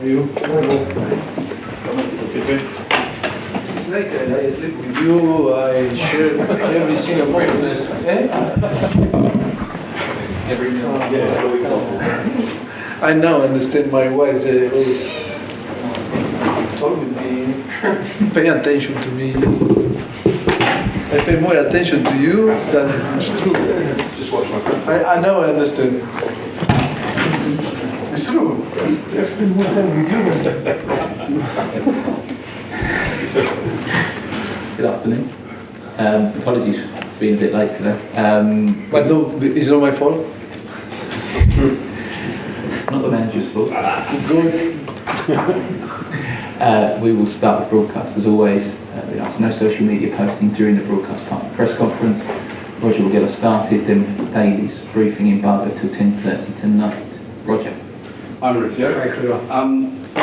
You? It's like I sleep with you, I share every single moment. Every minute. Yeah, I now understand my wife, they always talk with me, pay attention to me. I pay more attention to you than it's true. Just watch my friends. I now understand. It's true. I spend more time with you. Good afternoon. Apologies for being a bit late today. But no, it's not my fault. It's not the manager's fault. Good. We will start the broadcast as always. We ask no social media posting during the broadcast part of the press conference. Roger will get us started, then Daly's briefing embargo till 10:30 tonight. Roger. Hi Mauricio.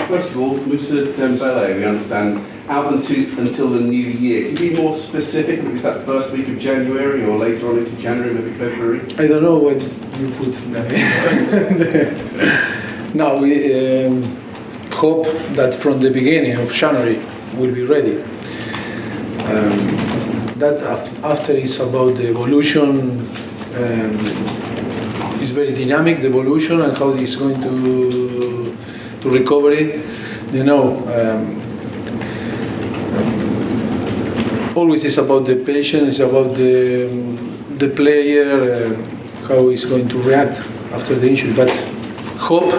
First of all, Moussa Dembele, we understand, out until the new year. Can you be more specific? Is that first week of January or later on into January, maybe February? I don't know what you put there. Now we hope that from the beginning of January we'll be ready. That after is about the evolution. It's very dynamic, the evolution, and how it's going to recovery. You know, always it's about the patient, it's about the player, how he's going to react after the injury. But hope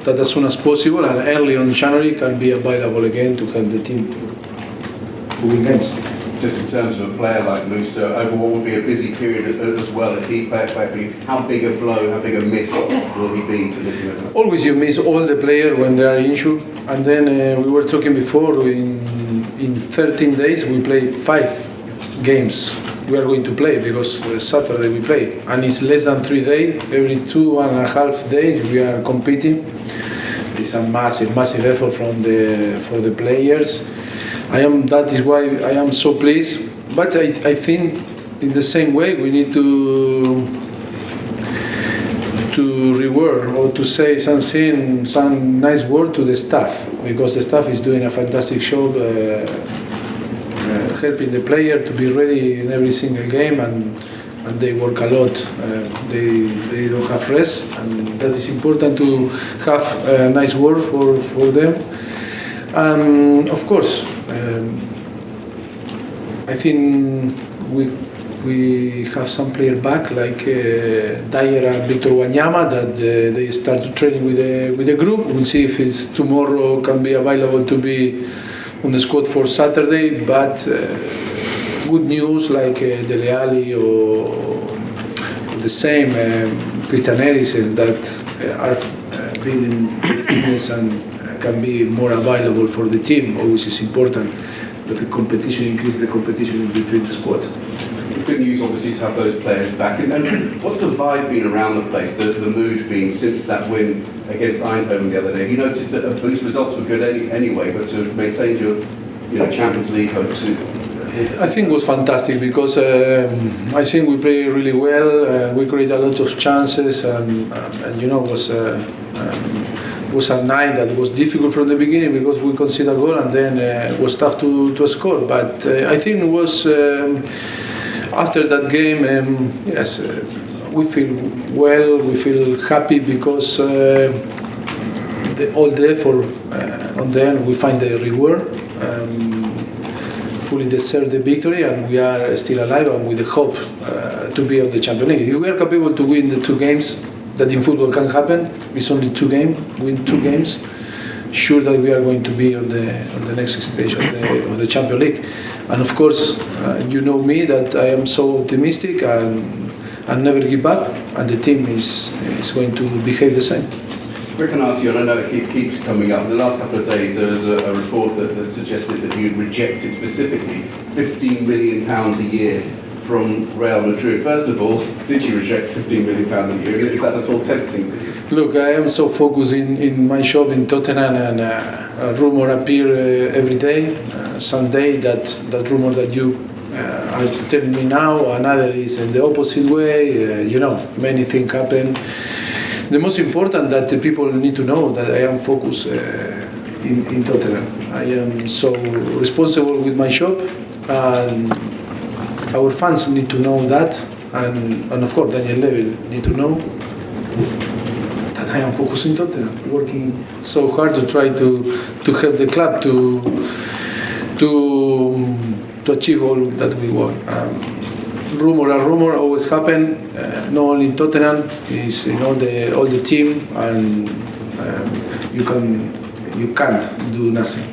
that as soon as possible and early on January can be available again to help the team to win games. Just in terms of a player like Moussa, over what would be a busy period as well, if he plays, how big a blow, how big a miss will he be to this level? Always you miss all the players when they are injured, and then we were talking before, in 13 days we play 5 games we are going to play, because Saturday we play, and it's less than 3 days, every 2.5 days we are competing. It's a massive effort for the players. That is why I am so pleased. But I think in the same way we need to reward or to say some nice word to the staff, because the staff is doing a fantastic job, helping the player to be ready in every single game, and they work a lot. They don't have rest, and that is important to have a nice word for them. Of course, I think we have some players back, like Dyer and Victor Wanyama, that they start training with the group. We'll see if it's tomorrow can be available to be on the squad for Saturday. But good news like Dele Alli or the same Christian Eriksen that are building fitness and can be more available for the team. Always is important that the competition increase the competition between the squad. Good news, obviously, to have those players back. And what's the vibe been around the place, the mood been since that win against Eindhoven the other day? Have you noticed that these results were good anyway, but to maintain your Champions League hopes? I think it was fantastic, because I think we played really well. We created a lot of chances, and it was a night that was difficult from the beginning, because we conceded a goal and then it was tough to score. But I think it was after that game, yes, we feel well, we feel happy, because all the effort on the end we find the reward. Fully deserve the victory, and we are still alive and with the hope to be on the Champions League. If we are capable to win the 2 games that in football can happen, it's only 2 games, win 2 games, sure that we are going to be on the next stage of the Champions League. And of course, you know me, that I am so optimistic and never give up, and the team is going to behave the same. Rick and ask you, and I know it keeps coming up. In the last couple of days, there was a report that suggested that you rejected specifically £15 million a year from Real Madrid. First of all, did you reject £15 million a year? Is that at all tempting to you? Look, I am so focused in my job in Tottenham, and a rumor appear every day. Someday that rumor that you are telling me now, another is in the opposite way. Many things happen. the most important that the people need to know that I am focused in Tottenham. I am so responsible with my shop, and our fans need to know that, and of course Daniel Levy need to know that I am focused in Tottenham, working so hard to try to help the club to achieve all that we want. Rumor always happen, not only in Tottenham, is all the team, and you can't do nothing.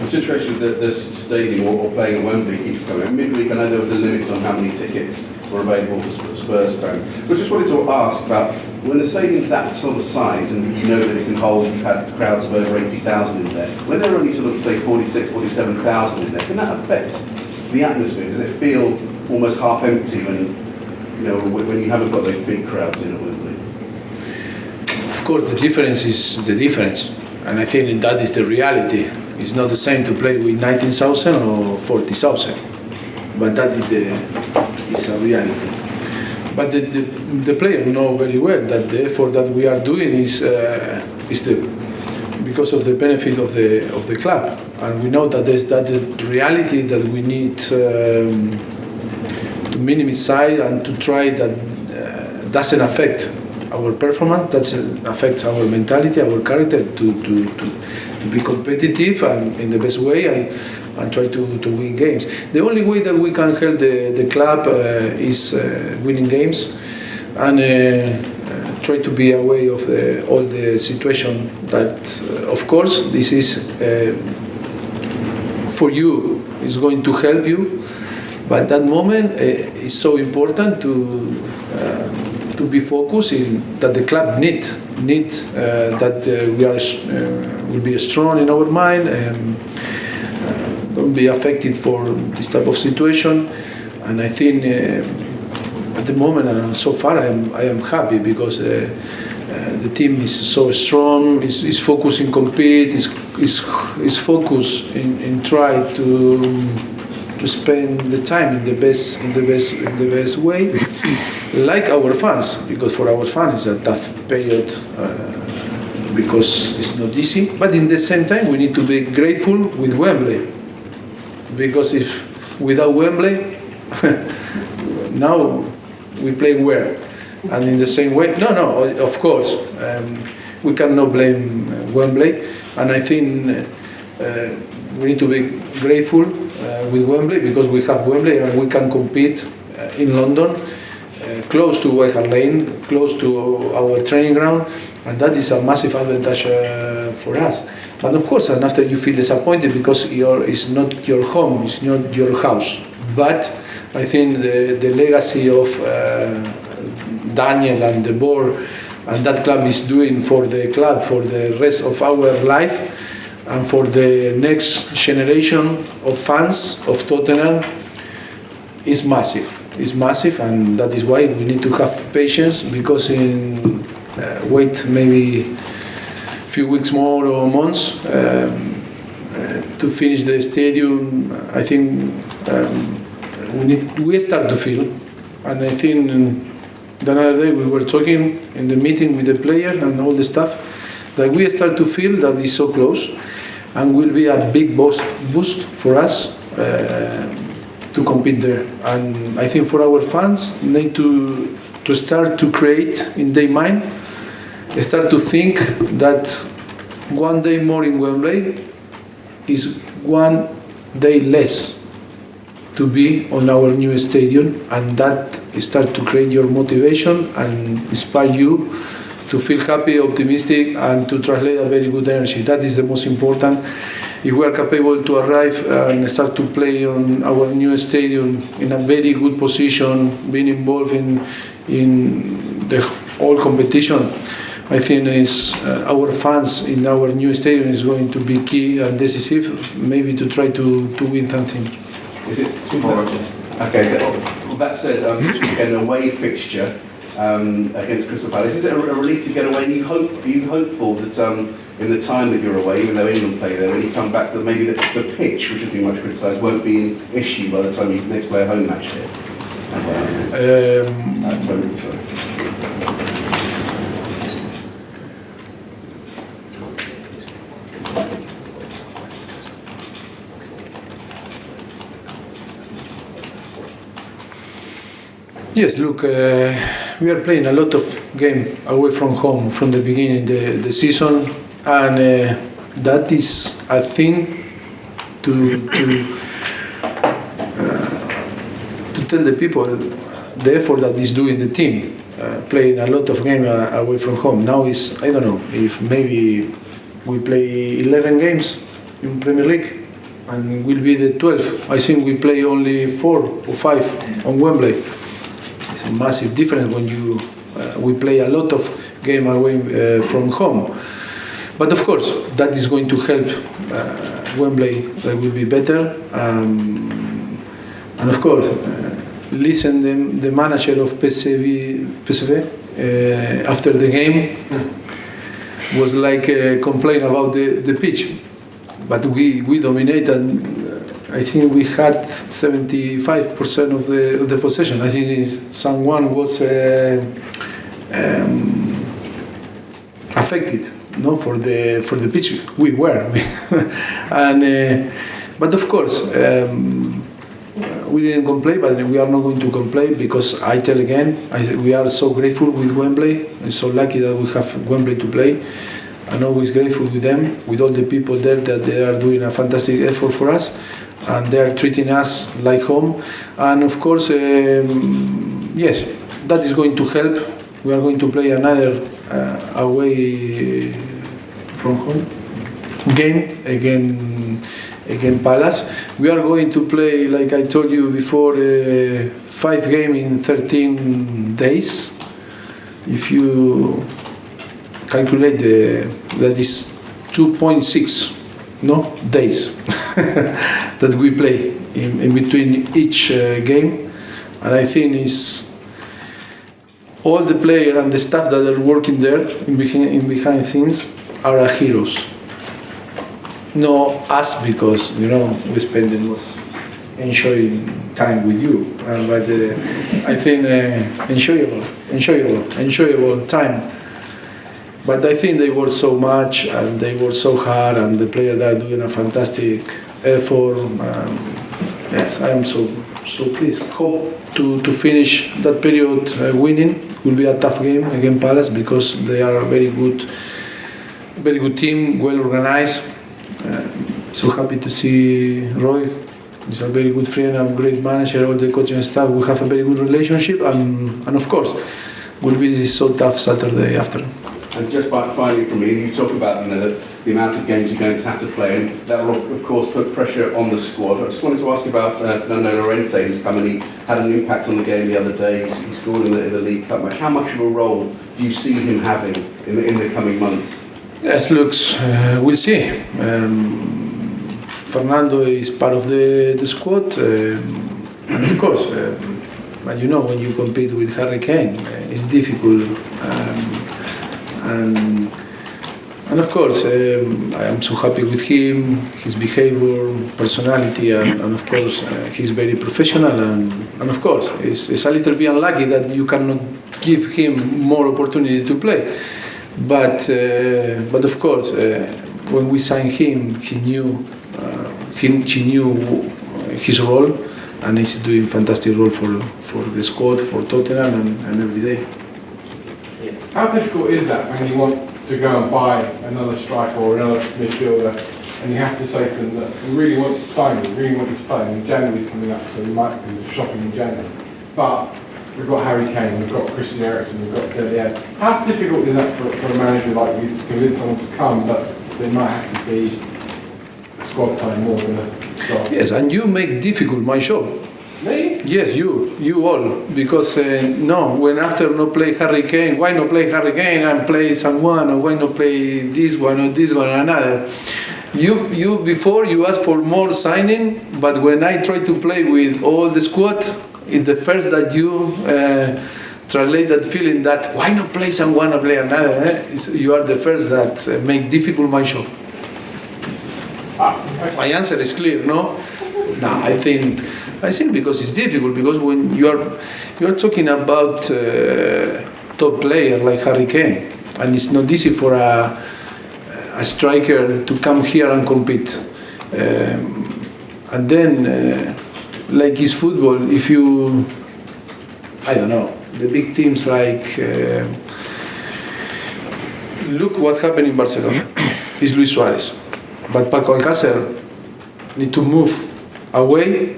The situation that the stadium or playing at Wembley keeps coming. Midweek, I know there was a limit on how many tickets were available for Spurs fans. But just wanted to ask about when the stadium's that sort of size, and you know that it can hold, you've had crowds of over 80,000 in there. When there are only sort of say 46, 47,000 in there, can that affect the atmosphere? Does it feel almost half empty when you haven't got those big crowds in at Wembley? Of course, the difference is the difference, and I think that is the reality. It's not the same to play with 19,000 or 40,000, but that is a reality. But the players know very well that the effort that we are doing is because of the benefit of the club, and we know that there's that reality that we need to minimize and to try that doesn't affect our performance, that affects our mentality, our character to be competitive and in the best way and try to win games. The only way that we can help the club is winning games and try to be aware of all the situation that, of course, this is for you, is going to help you, but that moment is so important to be focused in that the club need that we will be strong in our mind and don't be affected for this type of situation. And I think at the moment so far I am happy because the team is so strong, is focused in compete, is focused in try to spend the time in the best way, like our fans, because for our fans it's a tough period because it's not easy. But in the same time, we need to be grateful with Wembley, because if without Wembley, now we play where, and in the same way, no, of course, we cannot blame Wembley, and I think we need to be grateful with Wembley because we have Wembley and we can compete in London, close to White Hart Lane, close to our training ground, and that is a massive advantage for us. But of course, and after you feel disappointed because it's not your home, it's not your house. But I think the legacy of Daniel and the board and that club is doing for the club for the rest of our life and for the next generation of fans of Tottenham is massive. It's massive, and that is why we need to have patience, because wait maybe a few weeks more or months to finish the stadium. I think we start to feel, and I think the other day we were talking in the meeting with the player and all the staff that we start to feel that it's so close and will be a big boost for us to compete there. And I think for our fans, need to start to create in their mind, start to think that one day more in Wembley is one day less to be on our new stadium, and that start to create your motivation and inspire you to feel happy, optimistic, and to translate a very good energy. That is the most important. If we are capable to arrive and start to play on our new stadium in a very good position, being involved in the whole competition, I think our fans in our new stadium is going to be key and decisive, maybe to try to win something. Is it tomorrow? Okay. Well, that said, this weekend away fixture against Crystal Palace. Is it a relief to get away? Are you hopeful that in the time that you're away, even though England play there, when you come back, that maybe the pitch, which has been much criticised, won't be an issue by the time you next play a home match here? Yes, look, we are playing a lot of game away from home from the beginning the season, and that is, I think, to tell the people the effort that is doing the team, playing a lot of game away from home. Now is, I don't know, if maybe we play 11 games in Premier League and will be the 12th. I think we play only 4 or 5 on Wembley. It's a massive difference when we play a lot of game away from home. But of course, that is going to help Wembley. That will be better. And of course, listen the manager of PSV after the game was like complain about the pitch. But we dominated. I think we had 75% of the possession. I think someone was affected, no, for the pitch. We were, and but of course we didn't complain. But we are not going to complain because I tell again, we are so grateful with Wembley. We're so lucky that we have Wembley to play. I'm always grateful with them, with all the people there that they are doing a fantastic effort for us. And they are treating us like home, and of course, yes, that is going to help. We are going to play another away from home game again Palace. We are going to play, like I told you before, 5 games in 13 days. If you calculate that is 2.6 days that we play in between each game, and I think is all the players and the staff that are working there in behind things are heroes. No us, because we spending most enjoying time with you, but I think enjoyable time. But I think they work so much and they work so hard, and the players are doing a fantastic effort. Yes, I am so pleased. Hope to finish that period winning. Will be a tough game against Palace because they are a very good team, well organized. So happy to see Roy. He's a very good friend and great manager. All the coaching staff, we have a very good relationship, and of course, will be so tough Saturday afternoon. And just finally from me, you talk about the amount of games you're going to have to play, and that will of course put pressure on the squad. I just wanted to ask about Fernando Llorente, who's come and he had an impact on the game the other day. He scored in the League Cup match. How much of a role do you see him having in the coming months? Yes, looks, we'll see. Fernando is part of the squad, and of course, but when you compete with Harry Kane, it's difficult. And of course, I am so happy with him, his behavior, personality, and of course, he's very professional. And of course, it's a little bit unlucky that you cannot give him more opportunity to play. But of course, when we signed him, he knew his role, and he's doing fantastic role for the squad, for Tottenham, and every day. How difficult is that when you want to go and buy another striker or another midfielder, and you have to say to them that we really want to sign you, we really want you to play, and January's coming up, so we might be shopping in January. But we've got Harry Kane, we've got Christian Eriksen, we've got Dele Alli. How difficult is that for a manager like you to convince someone to come, but they might have to be a squad player more than a star? Yes, and you make difficult my job. Me? Yes, you all, because when after not play Harry Kane, why not play Harry Kane and play someone, or why not play this one or this one or another? You before you ask for more signing, but when I try to play with all the squad, it's the first that you translate that feeling that why not play someone or play another? You are the first that make difficult my job. My answer is clear, no? No, I think because it's difficult, because when you're talking about top player like Harry Kane, and it's not easy for a striker to come here and compete, and then like it's football, if you I don't know, the big teams like, look what happened in Barcelona. It's Luis Suarez. But Paco Alcácer need to move away,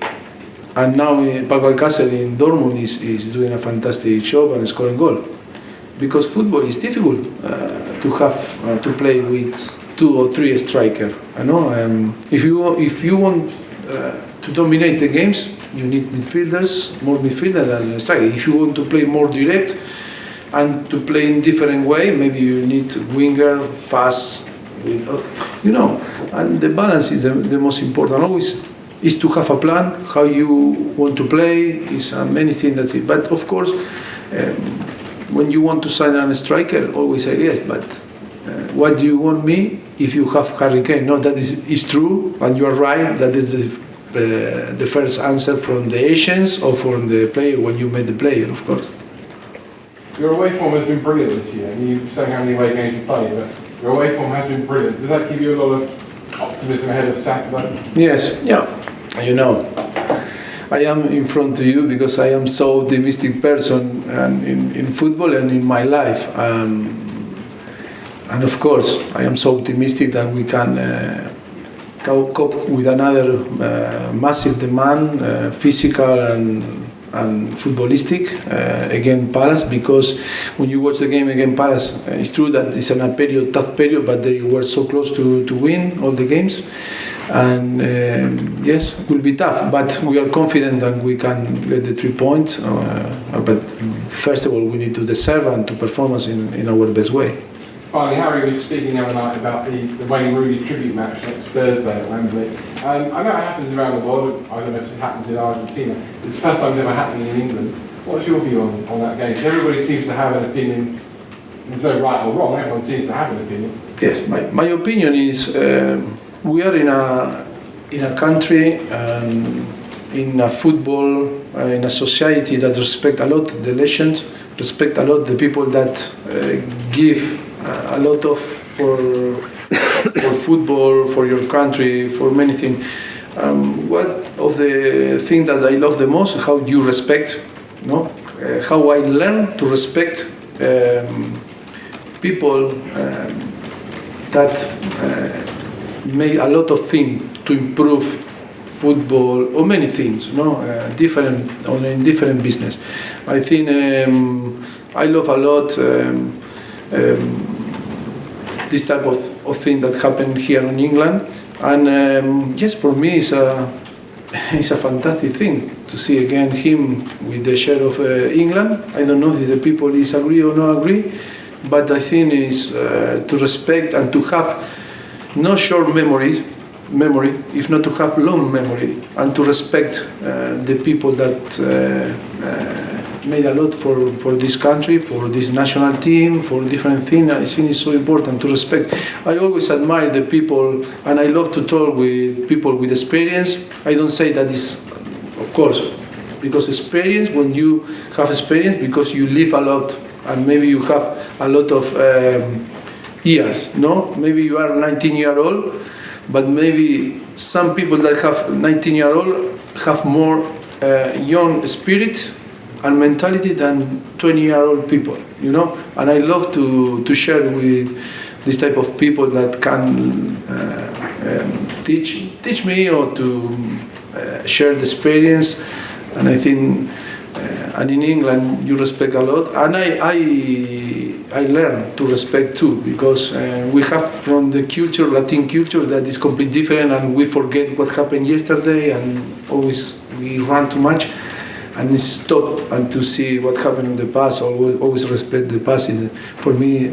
and now Paco Alcácer in Dortmund is doing a fantastic job and scoring goal. Because football is difficult to have to play with 2 or 3 strikers. I know. If you want to dominate the games, you need midfielders, more midfielders than strikers. If you want to play more direct and to play in different way, maybe you need winger, fast, you know. And the balance is the most important. Always is to have a plan how you want to play. Is many things that's it. But of course, when you want to sign a striker, always say yes. But what do you want me if you have Harry Kane? No, that is true, and you are right. That is the first answer from the agents or from the player when you met the player, of course. Your away form has been brilliant this year. You say how many away games you played, but your away form has been brilliant. Does that give you a lot of optimism ahead of Saturday? Yes, yeah. You know, I am in front of you because I am so optimistic person in football and in my life. And of course, I am so optimistic that we can cope with another massive demand, physical and footballistic against Palace, because when you watch the game against Palace, it's true that it's in a tough period, but they were so close to win all the games. And yes, it will be tough, but we are confident that we can get the 3 points. But first of all, we need to deserve and to perform us in our best way. Finally, Harry was speaking the other night about the Wayne Rooney tribute match next Thursday at Wembley. I know it happens around the world. I don't know if it happens in Argentina. It's the first time it's ever happening in England. What's your view on that game? Everybody seems to have an opinion. There's no right or wrong. Everyone seems to have an opinion. Yes, my opinion is we are in a country in a football in a society that respect a lot the legends, respect a lot the people that give a lot of for football, for your country, for many things. One of the things that I love the most, how you respect, no? How I learn to respect people that made a lot of things to improve football or many things, no? In different business. I think I love a lot this type of thing that happened here in England, and yes, for me it's a fantastic thing to see again him with the shirt of England. I don't know if the people is agree or not agree, but I think is to respect and to have no short memory, if not to have long memory, and to respect the people that made a lot for this country, for this national team, for different things. I think it's so important to respect. I always admire the people, and I love to talk with people with experience. I don't say that is, of course, because experience, when you have experience, because you live a lot, and maybe you have a lot of years, no? Maybe you are 19-year-old, but maybe some people that have 19-year-old have more young spirit and mentality than 20-year-old people, you know. And I love to share with this type of people that can teach me or to share the experience. And I think, and in England you respect a lot, and I learn to respect too, because we have from the culture, Latin culture, that is completely different, and we forget what happened yesterday, and always we run too much. And stop and to see what happened in the past. Always respect the past. For me,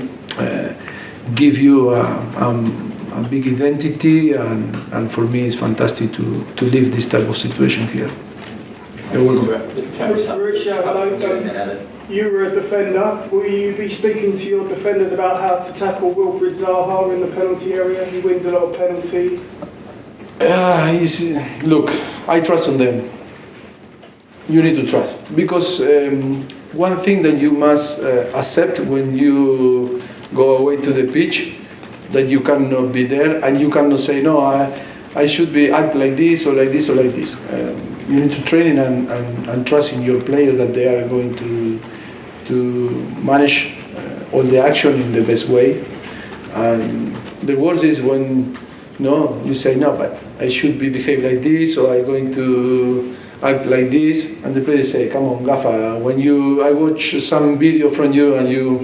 give you a big identity, and for me, it's fantastic to live this type of situation here. You're welcome. Mauricio, hello. You were a defender. Will you be speaking to your defenders about how to tackle Wilfried Zaha in the penalty area? He wins a lot of penalties. Look, I trust on them. You need to trust, because one thing that you must accept when you go away to the pitch, that you cannot be there, and you cannot say no. I should be act like this or like this or like this. You need to train and trust in your player that they are going to manage all the action in the best way. And the worst is when you say no, but I should be behave like this, or I'm going to act like this, and the players say, "Come on, Gaffa, I watch some video from you and you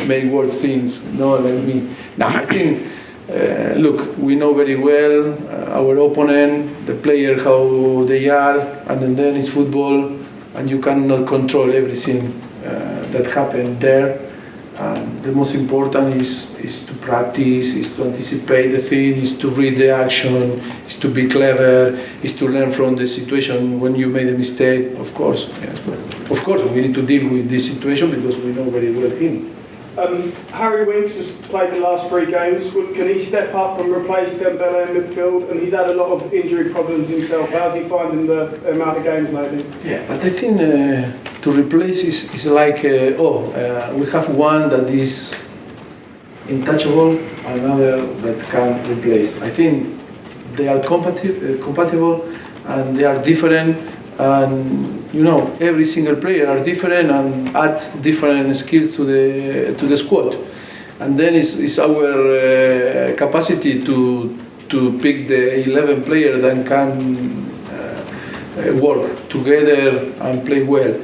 make worse things, no, like me." No, I think, look, we know very well our opponent, the player, how they are, and then it's football, and you cannot control everything that happened there. And the most important is to practice, is to anticipate the thing, is to read the action, is to be clever, is to learn from the situation when you made a mistake. Of course, yes, but of course we need to deal with this situation because we know very well him. Harry Winks has played the last 3 games. Can he step up and replace Dembele in midfield? And he's had a lot of injury problems himself. How's he finding the amount of games lately? Yeah, but I think to replace is like, we have one that is untouchable, another that can replace. I think they are compatible and they are different, and every single player are different and add different skills to the squad. And then it's our capacity to pick the 11 players that can work together and play well.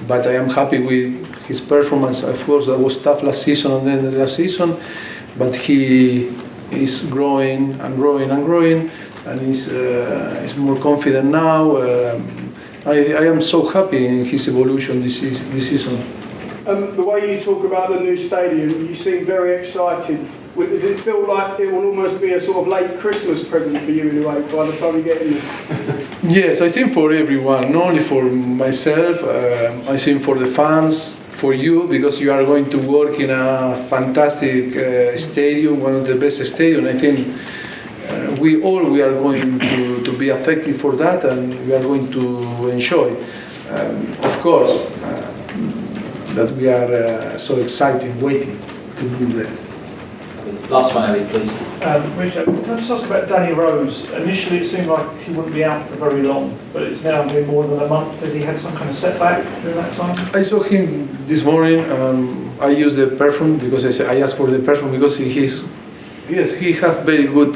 But I am happy with his performance. Of course, that was tough last season and then the last season, but he is growing and growing and growing, and is more confident now. I am so happy in his evolution this season. The way you talk about the new stadium, you seem very excited. Does it feel like it will almost be a sort of late Christmas present for you in a way by the time you get in there? Yes, I think for everyone, not only for myself, I think for the fans, for you, because you are going to work in a fantastic stadium, one of the best stadiums. I think we are going to be affected for that, and we are going to enjoy. Of course, that we are so excited, waiting to move there. Last one, Ellie, please. Richard, can I just ask about Danny Rose? Initially it seemed like he wouldn't be out for very long, but it's now been more than a month. Has he had some kind of setback during that time? I saw him this morning. I used the perfume because I asked for the perfume because he have very good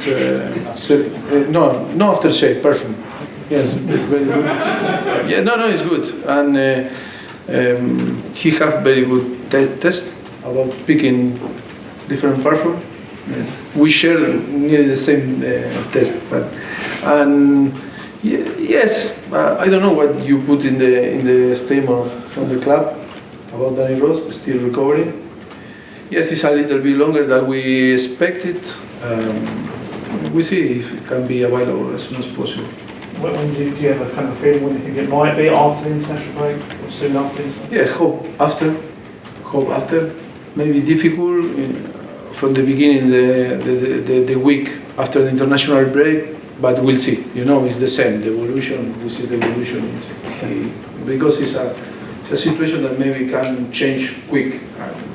no aftershave perfume. Yes, very good. Yeah, no, it's good, and he have very good test about picking different perfume. Yes, we share nearly the same test, yes, I don't know what you put in the statement from the club about Danny Rose, still recovering. Yes, it's a little bit longer than we expected. We see if it can be available as soon as possible. When do you have a kind of feeling when you think it might be after the international break or soon after? Yeah, hope after. Maybe difficult from the beginning, the week after the international break, but we'll see. It's the same. The evolution, we see the evolution, because it's a situation that maybe can change quick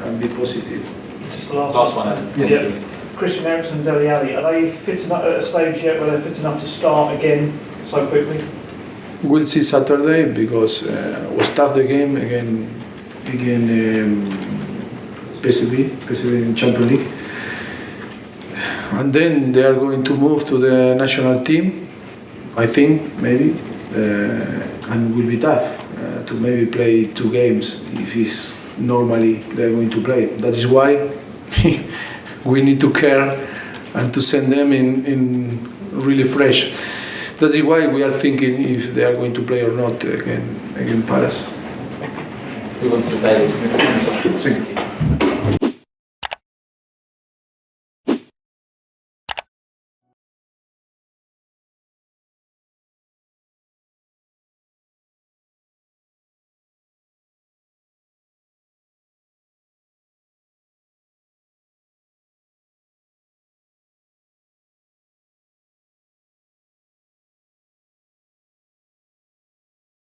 and be positive. Just the last one. Yes. Yeah. Christian Eriksen and Dele Alli, are they fit enough at a stage yet where they're fit enough to start again so quickly? We'll see Saturday because was tough the game again PSV in Champions League, and then they are going to move to the national team, I think, maybe, and will be tough to maybe play 2 games if it's normally they're going to play. That is why we need to care and to send them in really fresh. That is why we are thinking if they are going to play or not again Palace. Move on to the dailies. Thank you.